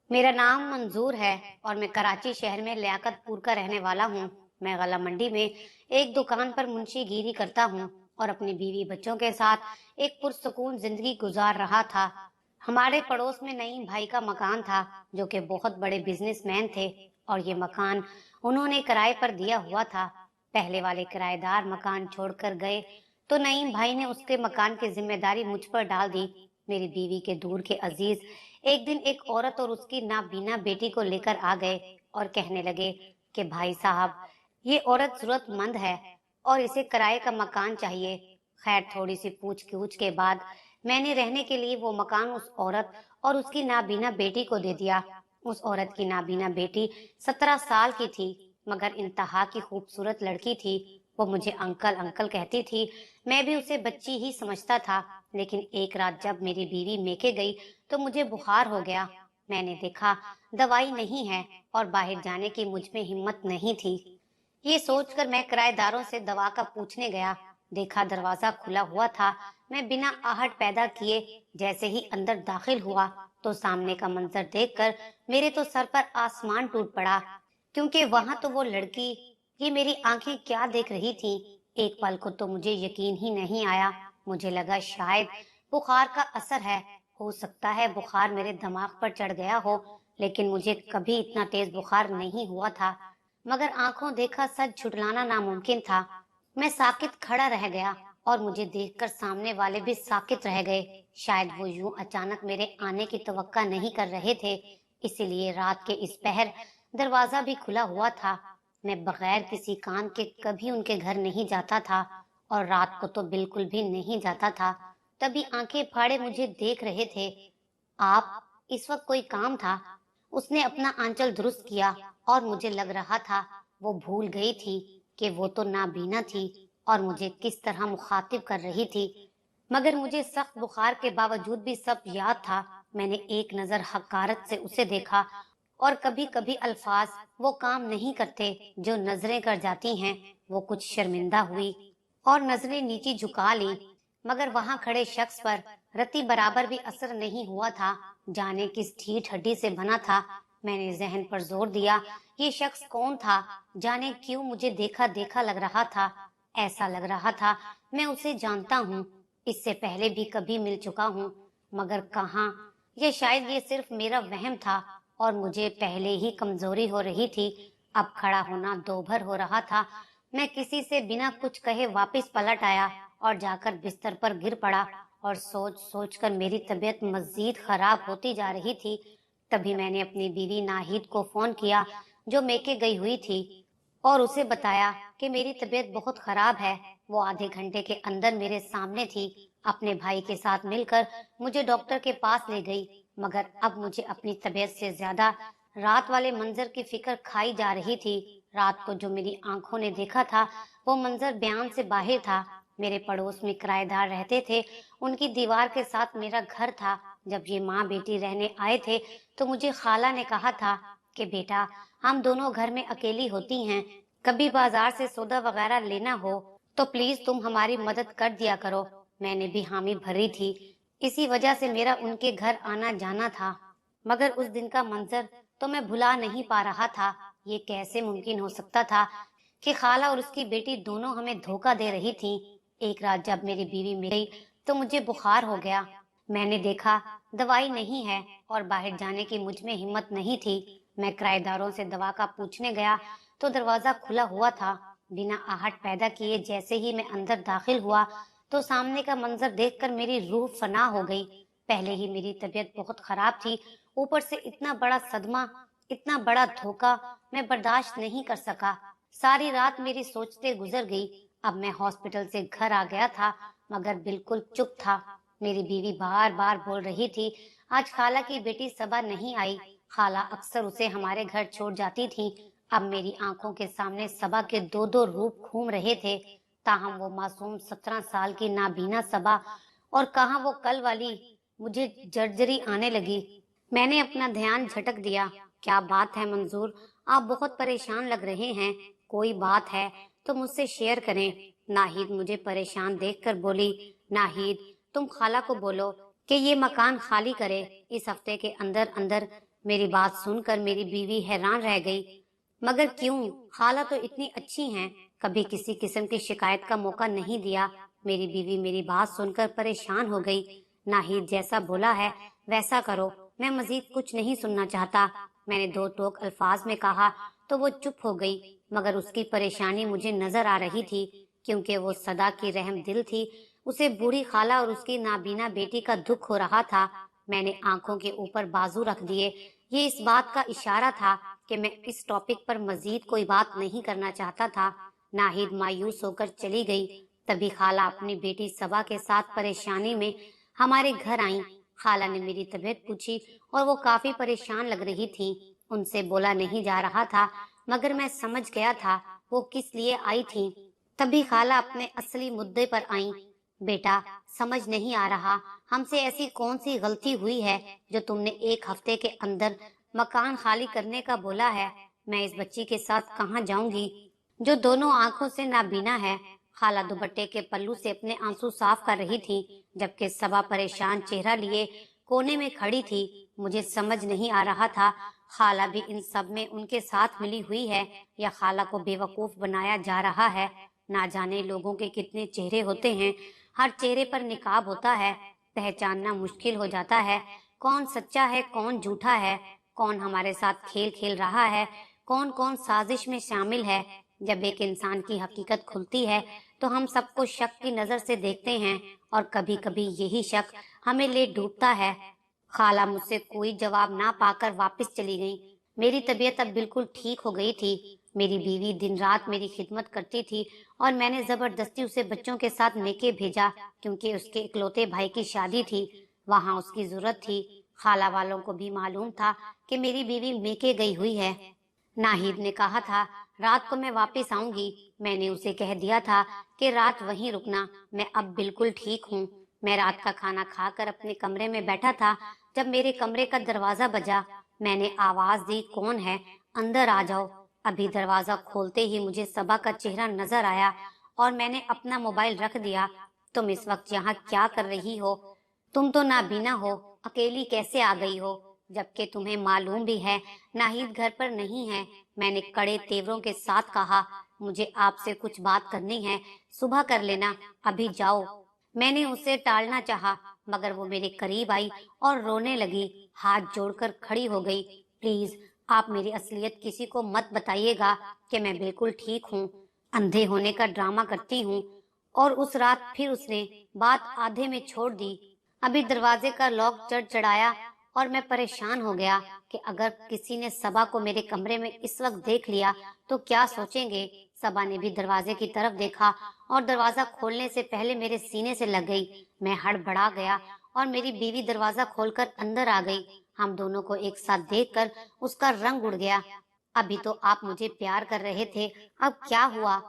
मेरा नाम मंजूर है और मैं कराची शहर में लियाकतपुर का रहने वाला हूँ। मैं गला मंडी में एक दुकान पर मुंशीगिरी करता हूँ और अपनी बीवी बच्चों के साथ एक पुरसुकून जिंदगी गुजार रहा था। हमारे पड़ोस में नईम भाई का मकान था, जो कि बहुत बड़े बिजनेसमैन थे, और ये मकान उन्होंने किराए पर दिया हुआ था। पहले वाले किराएदार मकान छोड़कर गए तो नईम भाई ने उसके मकान की जिम्मेदारी मुझ पर डाल दी। मेरी बीवी के दूर के अजीज एक दिन एक औरत और उसकी नाबीना बेटी को लेकर आ गए और कहने लगे कि भाई साहब, ये औरत जरूरतमंद है और इसे किराए का मकान चाहिए। खैर, थोड़ी सी पूछ गूछ के बाद मैंने रहने के लिए वो मकान उस औरत और उसकी नाबीना बेटी को दे दिया। उस औरत की नाबीना बेटी 17 साल की थी, मगर इंतहा की खूबसूरत लड़की थी। वो मुझे अंकल अंकल कहती थी। मैं भी उसे बच्ची ही समझता था। लेकिन एक रात जब मेरी बीवी मेके गई तो मुझे बुखार हो गया। मैंने देखा दवाई नहीं है और बाहर जाने की मुझ में हिम्मत नहीं थी। ये सोचकर मैं किराएदारों से दवा का पूछने गया। देखा दरवाजा खुला हुआ था। मैं बिना आहट पैदा किए जैसे ही अंदर दाखिल हुआ तो सामने का मंजर देखकर मेरे तो सर पर आसमान टूट पड़ा, क्योंकि वहां तो वो लड़की, ये मेरी आंखें क्या देख रही थी। एक पल को तो मुझे यकीन ही नहीं आया। मुझे लगा शायद बुखार का असर है। हो सकता है बुखार मेरे दिमाग पर चढ़ गया हो, लेकिन मुझे कभी इतना तेज बुखार नहीं हुआ था। मगर आंखों देखा सच झुठलाना नामुमकिन था। मैं साकित खड़ा रह गया और मुझे देखकर सामने वाले भी साकित रह गए। शायद वो यूं अचानक मेरे आने की तवक्का नहीं कर रहे थे, इसीलिए रात के इस पहर दरवाजा भी खुला हुआ था। मैं बगैर किसी काम के कभी उनके घर नहीं जाता था और रात को तो बिल्कुल भी नहीं जाता था। तभी आंखें फाड़े मुझे देख रहे थे। आप, इस वक्त कोई काम था? उसने अपना आंचल दुरुस्त किया और मुझे लग रहा था वो भूल गई थी कि वो तो नाबीना थी और मुझे किस तरह मुखातिब कर रही थी। मगर मुझे सख्त बुखार के बावजूद भी सब याद था। मैंने एक नजर हकारत से उसे देखा, और कभी कभी अल्फाज वो काम नहीं करते जो नजरें कर जाती हैं। वो कुछ शर्मिंदा हुई और नजरें नीची झुका ली, मगर वहां खड़े शख्स पर रत्ती बराबर भी असर नहीं हुआ था। जाने किस ढीठ हड्डी से बना था। मैंने जहन पर जोर दिया, ये शख्स कौन था? जाने क्यों मुझे देखा देखा लग रहा था। ऐसा लग रहा था मैं उसे जानता हूँ, इससे पहले भी कभी मिल चुका हूँ, मगर कहाँ। ये शायद ये सिर्फ मेरा वहम था और मुझे पहले ही कमजोरी हो रही थी। अब खड़ा होना दोभर हो रहा था। मैं किसी से बिना कुछ कहे वापस पलट आया और जाकर बिस्तर पर गिर पड़ा, और सोच सोच कर मेरी तबीयत मजीद खराब होती जा रही थी। तभी मैंने अपनी बीवी नाहिद को फोन किया, जो मेके गई हुई थी, और उसे बताया कि मेरी तबीयत बहुत खराब है। वो आधे घंटे के अंदर मेरे सामने थी। अपने भाई के साथ मिलकर मुझे डॉक्टर के पास ले गई, मगर अब मुझे अपनी तबीयत से ज्यादा रात वाले मंजर की फिक्र खाई जा रही थी। रात को जो मेरी आंखों ने देखा था वो मंजर बयान से बाहर था। मेरे पड़ोस में किराएदार रहते थे। उनकी दीवार के साथ मेरा घर था। जब ये माँ बेटी रहने आए थे तो मुझे खाला ने कहा था कि बेटा, हम दोनों घर में अकेली होती हैं, कभी बाजार से सौदा वगैरह लेना हो तो प्लीज तुम हमारी मदद कर दिया करो। मैंने भी हामी भरी थी। इसी वजह से मेरा उनके घर आना जाना था। मगर उस दिन का मंजर तो मैं भुला नहीं पा रहा था। ये कैसे मुमकिन हो सकता था कि खाला और उसकी बेटी दोनों हमें धोखा दे रही थी। एक रात जब मेरी बीवी मिल गई तो मुझे बुखार हो गया। मैंने देखा दवाई नहीं है और बाहर जाने की मुझ में हिम्मत नहीं थी। मैं किराएदारों से दवा का पूछने गया तो दरवाजा खुला हुआ था। बिना आहट पैदा किए जैसे ही मैं अंदर दाखिल हुआ तो सामने का मंजर देखकर मेरी रूह फना हो गई। पहले ही मेरी तबीयत बहुत खराब थी, ऊपर से इतना बड़ा सदमा, इतना बड़ा धोखा मैं बर्दाश्त नहीं कर सका। सारी रात मेरी सोचते गुजर गई। अब मैं हॉस्पिटल से घर आ गया था, मगर बिल्कुल चुप था। मेरी बीवी बार बार बोल रही थी, आज खाला की बेटी सबा नहीं आई। खाला अक्सर उसे हमारे घर छोड़ जाती थी। अब मेरी आंखों के सामने सबा के दो दो रूप घूम रहे थे। ताहम वो मासूम 17 साल की नाबीना सबा, और कहाँ वो कल वाली मुझे जर्जरी आने लगी। मैंने अपना ध्यान झटक दिया। क्या बात है मंजूर, आप बहुत परेशान लग रहे हैं। कोई बात है तो मुझसे शेयर करें। नाहिद मुझे परेशान देखकर बोली, नाहिद, तुम खाला को बोलो कि ये मकान खाली करे। इस हफ्ते के अंदर अंदर मेरी बात सुनकर मेरी बीवी हैरान रह गई। मगर क्यों? खाला तो इतनी अच्छी हैं, कभी किसी किस्म की शिकायत का मौका नहीं दिया। मेरी बीवी मेरी बात सुनकर परेशान हो गई। नाहिद जैसा बोला है वैसा करो, मैं मजीद कुछ नहीं सुनना चाहता। मैंने दो टोक अल्फाज में कहा तो वो चुप हो गई, मगर उसकी परेशानी मुझे नजर आ रही थी, क्योंकि वो सदा की रहम दिल थी। उसे बूढ़ी खाला और उसकी नाबीना बेटी का दुख हो रहा था। मैंने आंखों के ऊपर बाजू रख दिए। ये इस बात का इशारा था कि मैं इस टॉपिक पर मजीद कोई बात नहीं करना चाहता था। नाहिद मायूस होकर चली गई। तभी खाला अपनी बेटी सबा के साथ परेशानी में हमारे घर आई। खाला ने मेरी तबीयत पूछी और वो काफी परेशान लग रही थी। उनसे बोला नहीं जा रहा था, मगर मैं समझ गया था वो किस लिए आई थी। तभी खाला अपने असली मुद्दे पर आई। बेटा, समझ नहीं आ रहा हमसे ऐसी कौन सी गलती हुई है जो तुमने एक हफ्ते के अंदर मकान खाली करने का बोला है। मैं इस बच्ची के साथ कहाँ जाऊंगी जो दोनों आंखों से नाबीना है। खाला दुपट्टे के पल्लू से अपने आंसू साफ कर रही थी, जबकि सबा परेशान चेहरा लिए कोने में खड़ी थी। मुझे समझ नहीं आ रहा था खाला भी इन सब में उनके साथ मिली हुई है या खाला को बेवकूफ बनाया जा रहा है। ना जाने लोगों के कितने चेहरे होते हैं, हर चेहरे पर निकाब होता है। पहचानना मुश्किल हो जाता है कौन सच्चा है कौन झूठा है, कौन हमारे साथ खेल खेल रहा है, कौन कौन साजिश में शामिल है। जब एक इंसान की हकीकत खुलती है तो हम सबको शक की नजर से देखते हैं, और कभी कभी यही शक हमें ले डूबता है। खाला मुझसे कोई जवाब ना पाकर वापस चली गई। मेरी तबीयत अब बिल्कुल ठीक हो गई थी। मेरी बीवी दिन रात मेरी खिदमत करती थी और मैंने जबरदस्ती उसे बच्चों के साथ मेके भेजा, क्योंकि उसके इकलौते भाई की शादी थी, वहाँ उसकी जरूरत थी। खाला वालों को भी मालूम था कि मेरी बीवी मेके गई हुई है। नाहिद ने कहा था रात को मैं वापस आऊंगी। मैंने उसे कह दिया था कि रात वहीं रुकना, मैं अब बिल्कुल ठीक हूँ। मैं रात का खाना खाकर अपने कमरे में बैठा था जब मेरे कमरे का दरवाजा बजा। मैंने आवाज दी, कौन है? अंदर आ जाओ। अभी दरवाजा खोलते ही मुझे सबा का चेहरा नजर आया और मैंने अपना मोबाइल रख दिया। तुम इस वक्त यहाँ क्या कर रही हो? तुम तो नाबीना हो, अकेली कैसे आ गई हो? जबकि तुम्हें मालूम भी है नाहिद घर पर नहीं है। मैंने कड़े तेवरों के साथ कहा, मुझे आपसे कुछ बात करनी है, सुबह कर लेना, अभी जाओ। मैंने उसे टालना चाहा, मगर वो मेरे करीब आई और रोने लगी, हाथ जोड़कर खड़ी हो गई। प्लीज, आप मेरी असलियत किसी को मत बताइएगा कि मैं बिल्कुल ठीक हूँ, अंधे होने का ड्रामा करती हूँ। और उस रात फिर उसने बात आधे में छोड़ दी। अभी दरवाजे का लॉक चढ़ाया और मैं परेशान हो गया कि अगर किसी ने सबा को मेरे कमरे में इस वक्त देख लिया तो क्या सोचेंगे। सबा ने भी दरवाजे की तरफ देखा और दरवाजा खोलने से पहले मेरे सीने से लग गई। मैं हड़बड़ा गया और मेरी बीवी दरवाजा खोलकर अंदर आ गई। हम दोनों को एक साथ देखकर उसका रंग उड़ गया। अभी तो आप मुझे प्यार कर रहे थे, अब क्या हुआ?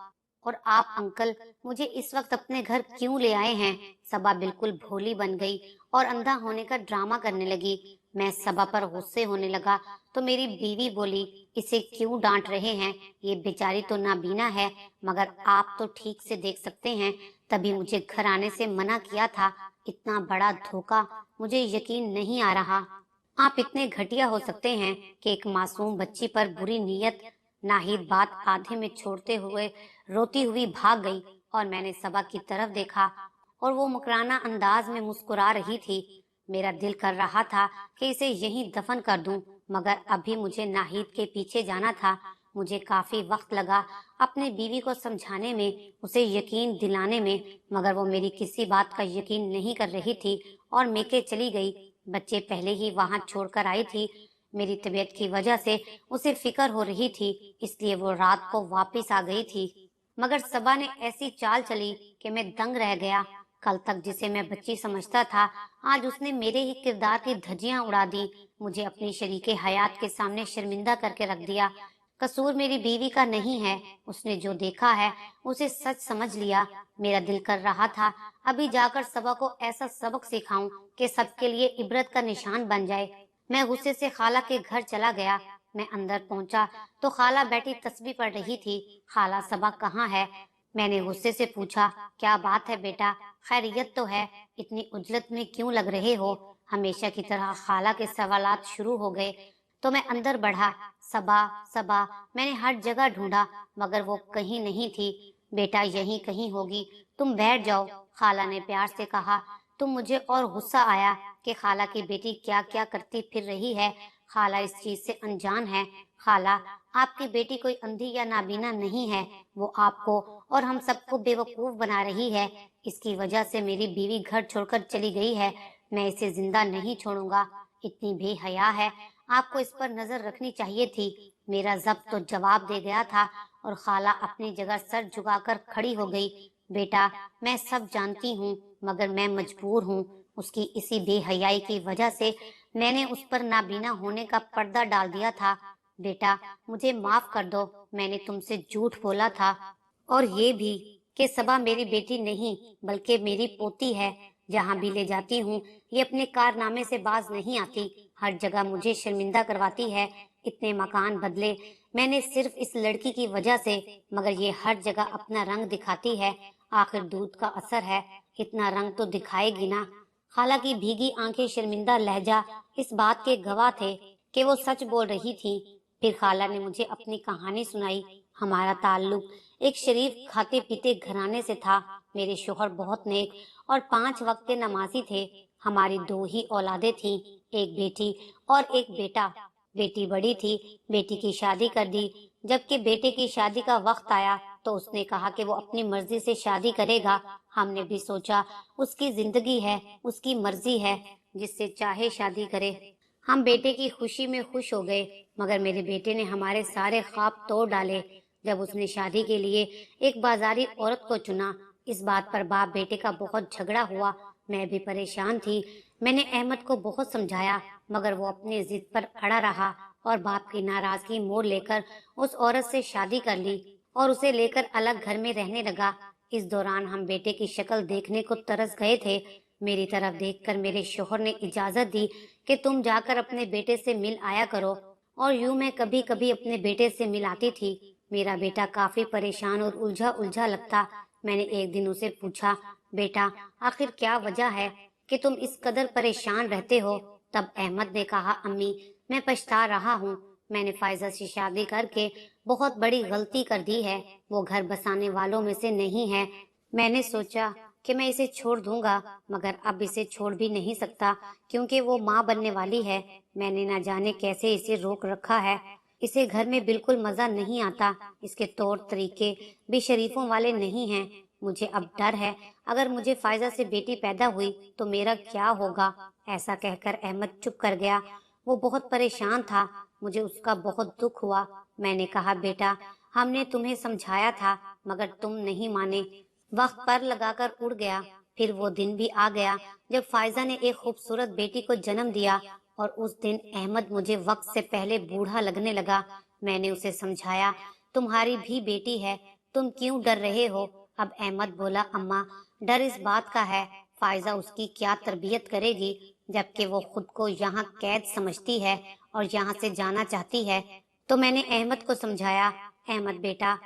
और आप अंकल मुझे इस वक्त अपने घर क्यों ले आए हैं? सबा बिल्कुल भोली बन गई और अंधा होने का ड्रामा करने लगी। मैं सबा पर गुस्से होने लगा तो मेरी बीवी बोली, इसे क्यों डांट रहे हैं? ये बेचारी तो नाबीना है, मगर आप तो ठीक से देख सकते हैं, तभी मुझे घर आने से मना किया था। इतना बड़ा धोखा, मुझे यकीन नहीं आ रहा। आप इतने घटिया हो सकते हैं कि एक मासूम बच्ची पर बुरी नीयत। नाहिद बात आधे में छोड़ते हुए रोती हुई भाग गई और मैंने सबा की तरफ देखा और वो मुकराना अंदाज में मुस्कुरा रही थी। मेरा दिल कर रहा था कि इसे यहीं दफन कर दूं, मगर अभी मुझे नाहिद के पीछे जाना था। मुझे काफी वक्त लगा अपनी बीवी को समझाने में, उसे यकीन दिलाने में, मगर वो मेरी किसी बात का यकीन नहीं कर रही थी और मेके चली गई। बच्चे पहले ही वहां छोड़कर आई थी। मेरी तबीयत की वजह से उसे फिक्र हो रही थी, इसलिए वो रात को वापस आ गई थी। मगर सबा ने ऐसी चाल चली कि मैं दंग रह गया। कल तक जिसे मैं बच्ची समझता था, आज उसने मेरे ही किरदार की धज्जियां उड़ा दी, मुझे अपनी शरीके हयात के सामने शर्मिंदा करके रख दिया। कसूर मेरी बीवी का नहीं है, उसने जो देखा है उसे सच समझ लिया। मेरा दिल कर रहा था अभी जाकर सबा को ऐसा सबक सिखाऊं कि सबके लिए इबरत का निशान बन जाए। मैं गुस्से से खाला के घर चला गया। मैं अंदर पहुंचा तो खाला बैठी तस्बीह पढ़ रही थी। खाला, सबा कहाँ है? मैंने गुस्से से पूछा, क्या बात है बेटा, खैरियत तो है? इतनी उजलत में क्यों लग रहे हो? हमेशा की तरह खाला के सवालात शुरू हो गए। तो मैं अंदर बढ़ा। सबा सबा मैंने हर जगह ढूंढा, मगर वो कहीं नहीं थी। बेटा यहीं कहीं होगी, तुम बैठ जाओ, खाला ने प्यार से कहा। तो मुझे और गुस्सा आया कि खाला की बेटी क्या क्या करती फिर रही है। खाला इस चीज से अनजान है। खाला, आपकी बेटी कोई अंधी या नाबीना नहीं है। वो आपको और हम सबको बेवकूफ बना रही है। इसकी वजह से मेरी बीवी घर छोड़कर चली गई है। मैं इसे जिंदा नहीं छोड़ूंगा। इतनी बेहया है। आपको इस पर नजर रखनी चाहिए थी। मेरा जब्त तो जवाब दे गया था और खाला अपनी जगह सर झुकाकर खड़ी हो गई। बेटा, मैं सब जानती हूँ, मगर मैं मजबूर हूँ। उसकी इसी बेहयाई की वजह से मैंने उस पर नाबीना होने का पर्दा डाल दिया था। बेटा, मुझे माफ कर दो। मैंने तुमसे झूठ बोला था, और ये भी कि सबा मेरी बेटी नहीं बल्कि मेरी पोती है। जहाँ भी ले जाती हूँ ये अपने कारनामे से बाज नहीं आती। हर जगह मुझे शर्मिंदा करवाती है। इतने मकान बदले मैंने सिर्फ इस लड़की की वजह से, मगर ये हर जगह अपना रंग दिखाती है। आखिर दूध का असर है, इतना रंग तो दिखाएगी ना। खाला की भीगी आंखें शर्मिंदा लहजा इस बात के गवाह थे कि वो सच बोल रही थी। फिर खाला ने मुझे अपनी कहानी सुनाई। हमारा ताल्लुक एक शरीफ खाते पीते घराने से था। मेरे शोहर बहुत नेक और 5 वक्त के नमाजी थे। हमारी 2 ही औलादें थीं, एक बेटी और एक बेटा। बेटी बड़ी थी, बेटी की शादी कर दी। जबकि बेटे की शादी का वक्त आया तो उसने कहा कि वो अपनी मर्जी से शादी करेगा। हमने भी सोचा उसकी जिंदगी है, उसकी मर्जी है, जिससे चाहे शादी करे। हम बेटे की खुशी में खुश हो गए, मगर मेरे बेटे ने हमारे सारे ख्वाब तोड़ डाले जब उसने शादी के लिए एक बाजारी औरत को चुना। इस बात पर बाप बेटे का बहुत झगड़ा हुआ। मैं भी परेशान थी। मैंने अहमद को बहुत समझाया, मगर वो अपनी जिद पर अड़ा रहा और बाप की नाराजगी मोड़ लेकर उस औरत से शादी कर ली और उसे लेकर अलग घर में रहने लगा। इस दौरान हम बेटे की शक्ल देखने को तरस गए थे। मेरी तरफ देखकर मेरे शोहर ने इजाजत दी कि तुम जाकर अपने बेटे से मिल आया करो, और यूं मैं कभी कभी अपने बेटे से मिल आती थी। मेरा बेटा काफी परेशान और उलझा उलझा लगता। मैंने एक दिन उसे पूछा, बेटा, आखिर क्या वजह है कि तुम इस कदर परेशान रहते हो? तब अहमद ने कहा, अम्मी, मैं पछता रहा हूँ। मैंने फायजा से शादी करके बहुत बड़ी गलती कर दी है। वो घर बसाने वालों में से नहीं है। मैंने सोचा कि मैं इसे छोड़ दूंगा, मगर अब इसे छोड़ भी नहीं सकता क्योंकि वो माँ बनने वाली है। मैंने न जाने कैसे इसे रोक रखा है। इसे घर में बिल्कुल मजा नहीं आता। इसके तौर तरीके भी शरीफों वाले नहीं हैं। मुझे अब डर है, अगर मुझे फायजा से बेटी पैदा हुई तो मेरा क्या होगा। ऐसा कहकर अहमद चुप कर गया। वो बहुत परेशान था। मुझे उसका बहुत दुख हुआ। मैंने कहा, बेटा, हमने तुम्हें समझाया था, मगर तुम नहीं माने। वक्त पर लगाकर उड़ गया। फिर वो दिन भी आ गया जब फायजा ने एक खूबसूरत बेटी को जन्म दिया, और उस दिन अहमद मुझे वक्त से पहले बूढ़ा लगने लगा। मैंने उसे समझाया, तुम्हारी भी बेटी है, तुम क्यों डर रहे हो? अब अहमद बोला, अम्मा, डर इस बात का है फायजा उसकी क्या तरबियत करेगी, जबकि वो खुद को यहाँ कैद समझती है और यहाँ से जाना चाहती है। तो मैंने अहमद को समझाया, अहमद बेटा,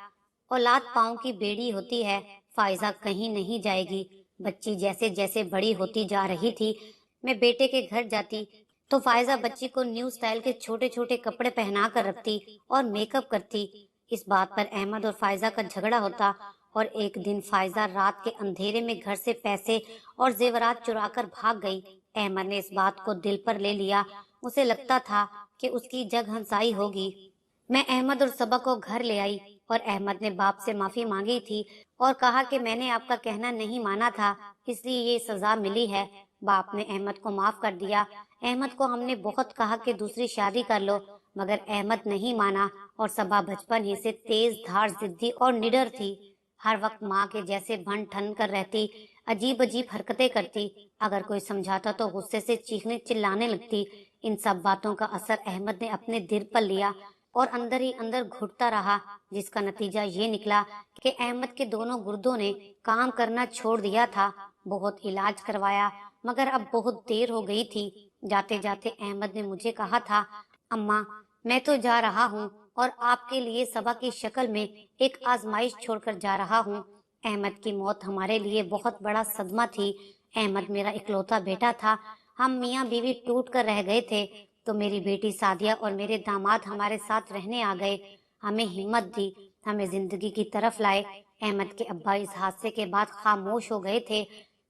औलाद पाँव की बेड़ी होती है। फायजा कहीं नहीं जाएगी। बच्ची जैसे जैसे बड़ी होती जा रही थी, मैं बेटे के घर जाती तो फायजा बच्ची को न्यू स्टाइल के छोटे छोटे कपड़े पहना कर रखती और मेकअप करती। इस बात पर अहमद और फायजा का झगड़ा होता, और एक दिन फायजा रात के अंधेरे में घर से पैसे और जेवरात चुरा कर भाग गई। अहमद ने इस बात को दिल पर ले लिया। उसे लगता था कि उसकी जग हंसाई होगी। मैं अहमद और सबा को घर ले आई, और अहमद ने बाप से माफी मांगी थी और कहा कि मैंने आपका कहना नहीं माना था, इसलिए ये सजा मिली है। बाप ने अहमद को माफ कर दिया। अहमद को हमने बहुत कहा कि दूसरी शादी कर लो, मगर अहमद नहीं माना, और सबा बचपन ही से तेज धार, जिद्दी और निडर थी। हर वक्त माँ के जैसे भन ठन कर रहती, अजीब अजीब हरकतें करती। अगर कोई समझाता तो गुस्से से चीखने चिल्लाने लगती। इन सब बातों का असर अहमद ने अपने दिल पर लिया और अंदर ही अंदर घुटता रहा, जिसका नतीजा ये निकला कि अहमद के दोनों गुर्दों ने काम करना छोड़ दिया था। बहुत इलाज करवाया, मगर अब बहुत देर हो गई थी। जाते जाते अहमद ने मुझे कहा था, अम्मा, मैं तो जा रहा हूँ और आपके लिए सबा की शक्ल में एक आजमाइश छोड़कर जा रहा हूँ। अहमद की मौत हमारे लिए बहुत बड़ा सदमा थी। अहमद मेरा इकलौता बेटा था। हम मियाँ बीवी टूट कर रह गए थे। तो मेरी बेटी सादिया और मेरे दामाद हमारे साथ रहने आ गए, हमें हिम्मत दी, हमें जिंदगी की तरफ लाए। अहमद के अब्बा इस हादसे के बाद खामोश हो गए थे।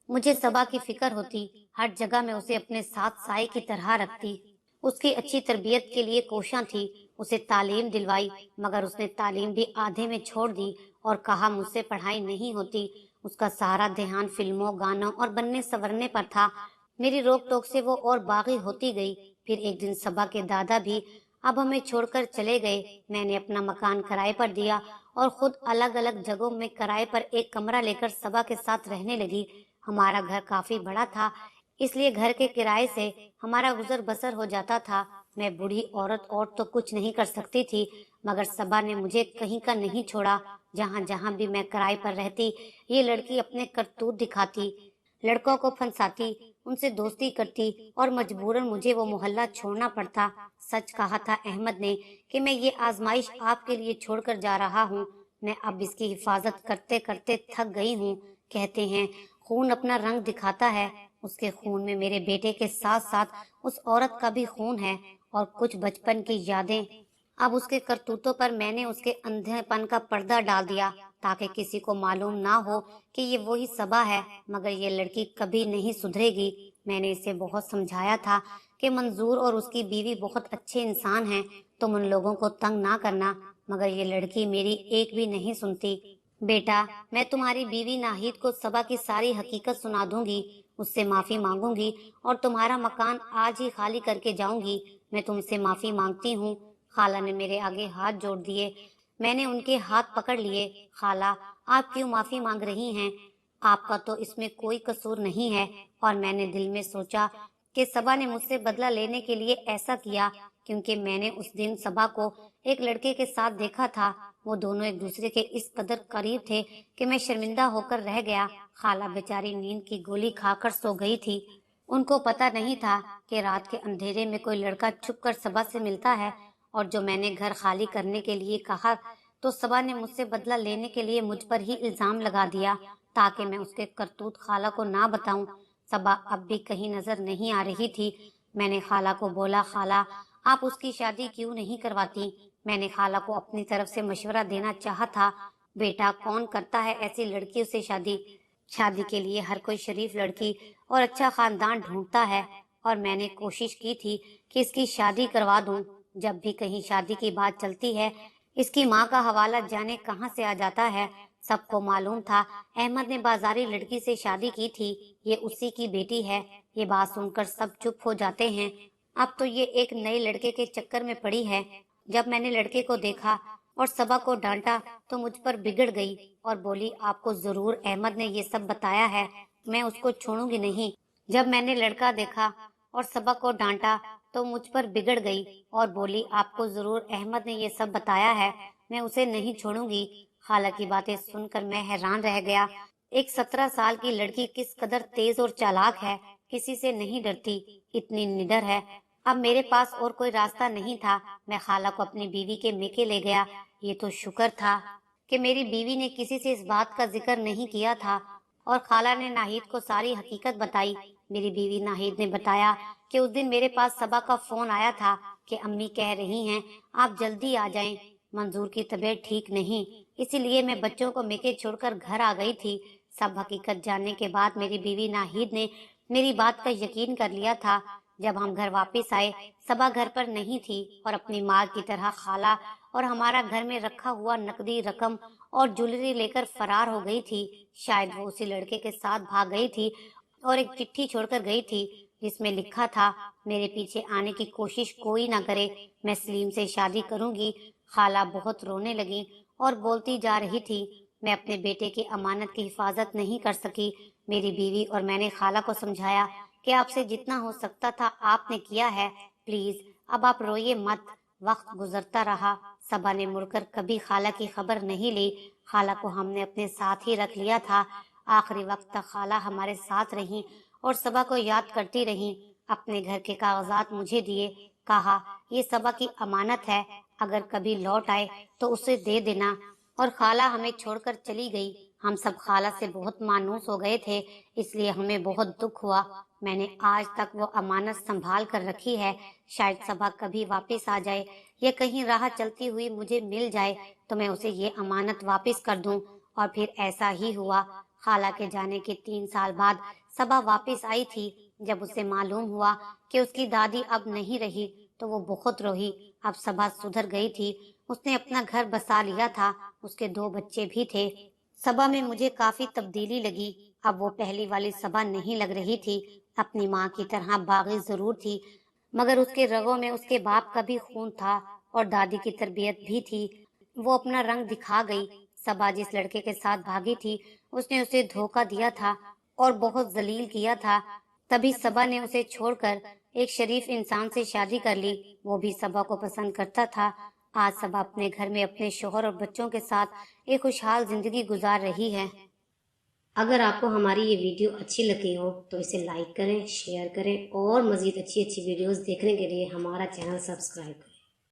मुझे सबा की फिक्र होती, हर जगह मैं उसे अपने साथ साए की तरह रखती। उसकी अच्छी तरबियत के लिए कोशां थी, उसे तालीम दिलवाई, मगर उसने तालीम भी आधे में छोड़ दी और कहा मुझसे पढ़ाई नहीं होती। उसका सारा ध्यान फिल्मों, गानों और बनने संवरने पर था। मेरी रोक टोक से वो और बागी होती गई। फिर एक दिन सबा के दादा भी अब हमें छोड़कर चले गए। मैंने अपना मकान किराए पर दिया और खुद अलग अलग जगहों में किराए पर एक कमरा लेकर सबा के साथ रहने लगी। हमारा घर काफी बड़ा था, इसलिए घर के किराए से हमारा गुजर बसर हो जाता था। मैं बूढ़ी औरत और तो कुछ नहीं कर सकती थी, मगर सबा ने मुझे कहीं का नहीं छोड़ा। जहाँ जहाँ भी मैं किराए पर रहती, ये लड़की अपने करतूत दिखाती, लड़कों को फंसाती, उनसे दोस्ती करती और मजबूरन मुझे वो मोहल्ला छोड़ना पड़ता। सच कहा था अहमद ने कि मैं ये आजमाइश आपके लिए छोड़कर जा रहा हूँ। मैं अब इसकी हिफाजत करते करते थक गई हूँ। कहते हैं खून अपना रंग दिखाता है। उसके खून में मेरे बेटे के साथ साथ उस औरत का भी खून है और कुछ बचपन की यादें। अब उसके करतूतों पर मैंने उसके अंधेपन का पर्दा डाल दिया ताकि किसी को मालूम ना हो कि ये वही सबा है, मगर ये लड़की कभी नहीं सुधरेगी। मैंने इसे बहुत समझाया था कि मंजूर और उसकी बीवी बहुत अच्छे इंसान हैं, तुम उन लोगों को तंग ना करना, मगर ये लड़की मेरी एक भी नहीं सुनती। बेटा, मैं तुम्हारी बीवी नाहिद को सबा की सारी हकीकत सुना दूंगी, उससे माफी मांगूंगी और तुम्हारा मकान आज ही खाली करके जाऊंगी। मैं तुमसे माफी मांगती हूँ। खाला ने मेरे आगे हाथ जोड़ दिए। मैंने उनके हाथ पकड़ लिए। खाला, आप क्यों माफी मांग रही हैं? आपका तो इसमें कोई कसूर नहीं है। और मैंने दिल में सोचा कि सबा ने मुझसे बदला लेने के लिए ऐसा किया, क्योंकि मैंने उस दिन सबा को एक लड़के के साथ देखा था। वो दोनों एक दूसरे के इस कदर करीब थे कि मैं शर्मिंदा होकर रह गया। खाला बेचारी नींद की गोली खाकर सो गई थी। उनको पता नहीं था कि रात के अंधेरे में कोई लड़का छुपकर सबा से मिलता है। और जो मैंने घर खाली करने के लिए कहा, तो सबा ने मुझसे बदला लेने के लिए मुझ पर ही इल्जाम लगा दिया ताकि मैं उसके करतूत खाला को ना बताऊं। सबा अब भी कहीं नजर नहीं आ रही थी। मैंने खाला को बोला, खाला, आप उसकी शादी क्यों नहीं करवाती? मैंने खाला को अपनी तरफ से मशवरा देना चाहा था। बेटा, कौन करता है ऐसी लड़कियों से शादी? शादी के लिए हर कोई शरीफ लड़की और अच्छा खानदान ढूंढता है, और मैंने कोशिश की थी कि इसकी शादी करवा दूं। जब भी कहीं शादी की बात चलती है, इसकी माँ का हवाला जाने कहाँ से आ जाता है। सबको मालूम था अहमद ने बाजारी लड़की से शादी की थी, ये उसी की बेटी है। ये बात सुनकर सब चुप हो जाते हैं। अब तो ये एक नए लड़के के चक्कर में पड़ी है। जब मैंने लड़के को देखा और सबा को डांटा तो मुझ पर बिगड़ गई और बोली, आपको जरूर अहमद ने ये सब बताया है, मैं उसको छोड़ूंगी नहीं। जब मैंने लड़का देखा और सबा को डांटा तो मुझ पर बिगड़ गई और बोली, आपको जरूर अहमद ने ये सब बताया है, मैं उसे नहीं छोड़ूंगी। खाला की बातें सुनकर मैं हैरान रह गया। एक 17 साल की लड़की किस कदर तेज और चालाक है, किसी से नहीं डरती, इतनी निडर है। अब मेरे पास और कोई रास्ता नहीं था। मैं खाला को अपनी बीवी के मेके ले गया। ये तो शुक्र था कि मेरी बीवी ने किसी से इस बात का जिक्र नहीं किया था और खाला ने नाहिद को सारी हकीकत बताई। मेरी बीवी नाहिद ने बताया कि उस दिन मेरे पास सबा का फोन आया था कि अम्मी कह रही हैं आप जल्दी आ जाएं, मंजूर की तबीयत ठीक नहीं, इसीलिए मैं बच्चों को मेके छोड़कर घर आ गई थी। सब हकीकत जानने के बाद मेरी बीवी नाहिद ने मेरी बात का यकीन कर लिया था। जब हम घर वापस आए, सबा घर पर नहीं थी और अपनी माँ की तरह खाला और हमारा घर में रखा हुआ नकदी रकम और ज्वेलरी लेकर फरार हो गई थी। शायद वो उसी लड़के के साथ भाग गई थी और एक चिट्ठी छोड़कर गई थी जिसमें लिखा था, मेरे पीछे आने की कोशिश कोई ना करे, मैं सलीम से शादी करूंगी। खाला बहुत रोने लगी और बोलती जा रही थी, मैं अपने बेटे की अमानत की हिफाजत नहीं कर सकी। मेरी बीवी और मैंने खाला को समझाया कि आपसे जितना हो सकता था आपने किया है, प्लीज अब आप रोइए मत। वक्त गुजरता रहा। सबा ने मुड़कर कभी खाला की खबर नहीं ली। खाला को हमने अपने साथ ही रख लिया था। आखिरी वक्त तक खाला हमारे साथ रही और सबा को याद करती रही। अपने घर के कागजात मुझे दिए, कहा ये सबा की अमानत है, अगर कभी लौट आए तो उसे दे देना। और खाला हमें छोड़कर चली गई। ہم سب خالہ سے بہت مانوس ہو گئے تھے، اس لیے ہمیں بہت دکھ ہوا۔ میں نے آج تک وہ امانت سنبھال کر رکھی ہے، شاید صبا کبھی واپس آ جائے یا کہیں راہ چلتی ہوئی مجھے مل جائے تو میں اسے یہ امانت واپس کر دوں۔ اور پھر ایسا ہی ہوا۔ خالہ کے جانے کے 3 سال بعد صبا واپس آئی تھی۔ جب اسے معلوم ہوا کہ اس کی دادی اب نہیں رہی تو وہ بہت روئی۔ اب صبا سدھر گئی تھی، اس نے اپنا گھر بسا لیا تھا، اس کے 2 بچے بھی تھے۔ صبا میں مجھے کافی تبدیلی لگی۔ اب وہ پہلی والی صبا نہیں لگ رہی تھی، اپنی ماں کی طرح باغی ضرور تھی، مگر اس کے رگوں میں اس کے باپ کا بھی خون تھا اور دادی کی تربیت بھی تھی۔ وہ اپنا رنگ دکھا گئی۔ صبا جس لڑکے کے ساتھ بھاگی تھی، اس نے اسے دھوکہ دیا تھا اور بہت ذلیل کیا تھا۔ تبھی صبا نے اسے چھوڑ کر ایک شریف انسان سے شادی کر لی، وہ بھی صبا کو پسند کرتا تھا۔ آج صبا اپنے گھر میں اپنے شوہر اور بچوں کے ساتھ ایک خوشحال زندگی گزار رہی ہے۔ اگر آپ کو ہماری یہ ویڈیو اچھی لگی ہو تو اسے لائک کریں، شیئر کریں اور مزید اچھی ویڈیوز دیکھنے کے لیے ہمارا چینل سبسکرائب کریں۔